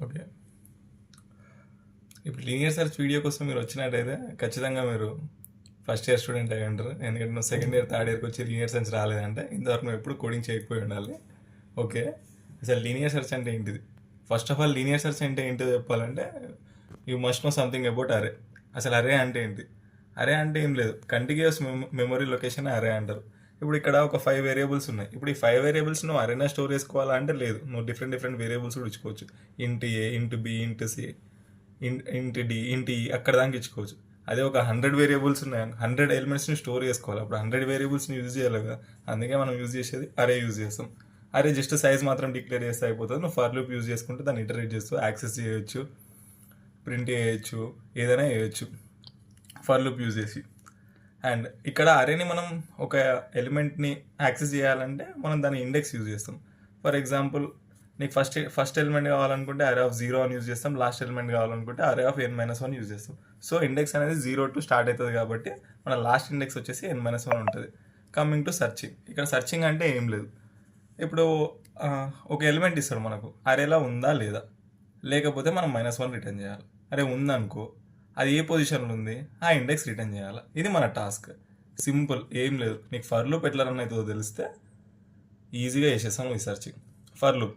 Okay. ఇప్పుడు linear search video కోసం మీరు వచ్చినట్టయితే ఖచ్చితంగా మీరు ఫస్ట్ ఇయర్ స్టూడెంట్ అయి ఉంటారు. ఎందుకంటే నువ్వు సెకండ్ ఇయర్ థర్డ్ ఇయర్కి వచ్చి లీనియర్ సెర్చ్ రాలేదంటే ఇంతవరకు నువ్వు ఎప్పుడు కోడింగ్ చేయకపోయి ఉండాలి. ఓకే. అసలు లీనియర్ సెర్చ్ అంటే ఏంటిది? First of all linear search అంటే ఏంటో చెప్పాలంటే you must know something about అరే. అసలు అరే అంటే ఏంటి? అరే అంటే ఏం లేదు, కంటిన్యూస్ మెమరీ లొకేషన్ అరే అంటారు. ఇప్పుడు ఇక్కడ ఒక 5 వేరియబుల్స్ ఉన్నాయి. ఇప్పుడు ఈ 5 వేరియబుల్స్ నువ్వు అరేనా స్టోర్ చేసుకోవాలా అంటే లేదు, నువ్వు డిఫరెంట్ వేరియబుల్స్ కూడా ఇచ్చుకోవచ్చు. ఇంటి ఏ, ఇంటి బి, ఇంటి సి, ఇంటి డి, ఇంటి ఈ, అక్కడ దాకా ఇచ్చుకోవచ్చు. అదే ఒక 100 వేరియబుల్స్ ఉన్నాయి, 100 ఎలిమెంట్స్ని స్టోర్ చేసుకోవాలి. అప్పుడు 100 వేరియబుల్స్ని యూజ్ చేయాలి కదా. అందుకే మనం యూజ్ చేసేది అరే యూజ్ చేస్తాం. అరే జస్ట్ సైజ్ మాత్రం డిక్లేర్ చేస్తే అయిపోతుంది. నువ్వు ఫర్ లూప్ యూజ్ చేసుకుంటే దాన్ని ఇటరేట్ చేస్తూ యాక్సెస్ చేయొచ్చు, ప్రింట్ చేయొచ్చు, ఏదైనా చేయొచ్చు ఫర్ లూప్ యూజ్ చేసి. అండ్ ఇక్కడ అరేని మనం ఒక ఎలిమెంట్ని యాక్సెస్ చేయాలంటే మనం దాని ఇండెక్స్ యూజ్ చేస్తాం. ఫర్ ఎగ్జాంపుల్ నీకు ఫస్ట్ ఎలిమెంట్ కావాలనుకుంటే అరే ఆఫ్ 0 అని యూజ్ చేస్తాం, లాస్ట్ ఎలిమెంట్ కావాలనుకుంటే అరే ఆఫ్ n-1 యూజ్ చేస్తాం. సో ఇండెక్స్ అనేది 0 to స్టార్ట్ అవుతుంది కాబట్టి మన లాస్ట్ ఇండెక్స్ వచ్చేసి n-1 ఉంటుంది. కమింగ్ టు సర్చింగ్, ఇక్కడ సర్చింగ్ అంటే ఏం లేదు. ఇప్పుడు ఒక ఎలిమెంట్ ఇస్తాడు మనకు, అరేలా ఉందా లేదా, లేకపోతే మనం -1 రిటర్న్ చేయాలి. అరే ఉందనుకో, అది ఏ పొజిషన్లో ఉంది ఆ ఇండెక్స్ రిటర్న్ చేయాలి. ఇది మన టాస్క్. సింపుల్, ఏం లేదు. నీకు ఫర్ లూప్ ఎట్లా రన్ అవుతుందో తెలిస్తే ఈజీగా చేసేస్తాం ఈ searching. For loop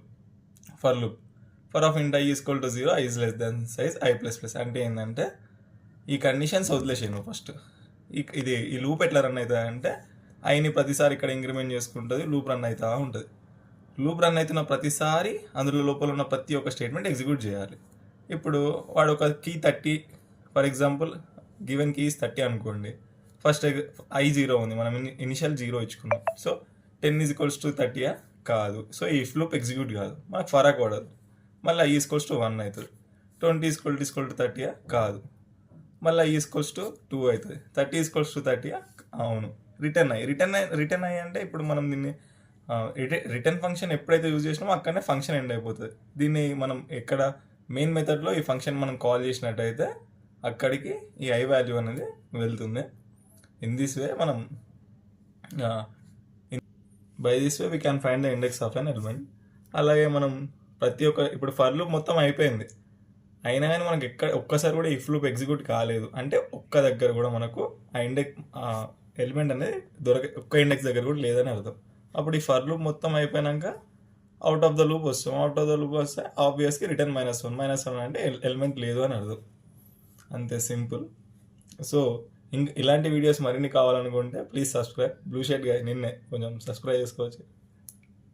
for of ఇంట్ i equal to 0, i is less than size i++. అంటే ఏంటంటే ఈ కండిషన్స్ వదిలేసాను నువ్వు ఫస్ట్. ఈ లూప్ ఎట్లా రన్ అవుతుంది అంటే ఐని ప్రతిసారి ఇక్కడ ఇంక్రిమెంట్ చేసుకుంటుంది, లూప్ రన్ అవుతూ ఉంటుంది. లూప్ రన్ అవుతున్న ప్రతిసారి అందులో లోపల ఉన్న ప్రతి ఒక్క స్టేట్మెంట్ ఎగ్జిక్యూట్ చేయాలి. ఇప్పుడు వాడు ఒక key 30, for example given key 30 అనుకోండి. ఫస్ట్ i0 ఉంది, మనం ఇనిషియల్ 0 ఇచ్చుకున్నాం. సో 10 ఈజ్ 30 కాదు. సో ఈ లూప్ ఎగ్జిక్యూట్ కాదు, మనకు ఫరక్ పడదు. మళ్ళీ i 1 అవుతుంది. 20 ఈజ్ 30 కాదు, మళ్ళీ i 2 అవుతుంది. 30 ఈజ్ 30 అవును. రిటర్న్ అయ్యి అంటే ఇప్పుడు మనం దీన్ని రిటర్న్ ఫంక్షన్ ఎప్పుడైతే యూజ్ చేసినామో అక్కడనే ఫంక్షన్ ఎండ్ అయిపోతుంది. దీన్ని మనం ఎక్కడ మెయిన్ మెథడ్లో ఈ ఫంక్షన్ మనం కాల్ చేసినట్టయితే అక్కడికి ఈ i వాల్యూ అనేది వెళ్తుంది. ఇన్ దిస్ వే మనం by this way we can find the index of an element. అలాగే మనం ప్రతి ఒక్క ఇప్పుడు ఫర్ లూప్ మొత్తం అయిపోయింది, అయినా కానీ మనకి ఒక్కసారి కూడా ఇఫ్ లూప్ ఎగ్జిక్యూట్ కాలేదు అంటే ఒక్క దగ్గర కూడా మనకు ఆ ఎలిమెంట్ అనేది ఒక్క ఇండెక్స్ దగ్గర కూడా లేదని అర్థం. అప్పుడు ఈ ఫర్ లూప్ మొత్తం అయిపోయాక అవుట్ ఆఫ్ ద లూప్ వస్తాం. అవుట్ ఆఫ్ ద లూప్ వస్తే ఆబ్వియస్గా రిటర్న్ -1 అంటే ఎలిమెంట్ లేదు అని అర్థం. అంతే, సింపుల్. సో ఇలాంటి వీడియోస్ మరిన్ని కావాలనుకుంటే ప్లీజ్ సబ్స్క్రైబ్. బ్లూ షర్ట్ గా నిన్నే కొంచెం సబ్స్క్రైబ్ చేసుకోవచ్చు.